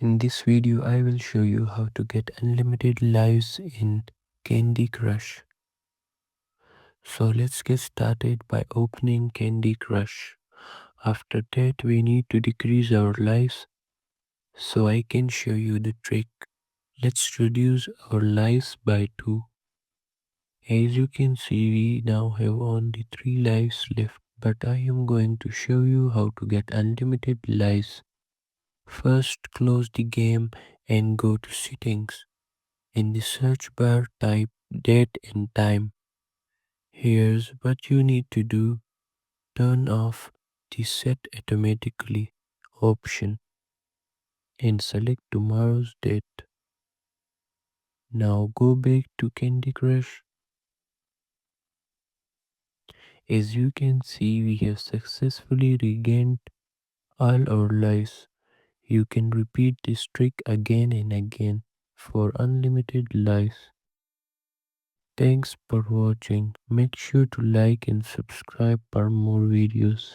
In this video, I will show you how to get unlimited lives in Candy Crush. So let's get started by opening Candy Crush. After that, we need to decrease our lives so I can show you the trick. Let's reduce our lives by 2. As you can see, we now have only 3 lives left, but I am going to show you how to get unlimited lives. First, close the game and go to settings. In the search bar, type date and time. Here's what you need to do. Turn off the set automatically option and select tomorrow's date. Now go back to Candy Crush. As you can see, we have successfully regained all our lives. You can repeat this trick again and again for unlimited lives. Thanks for watching. Make sure to like and subscribe for more videos.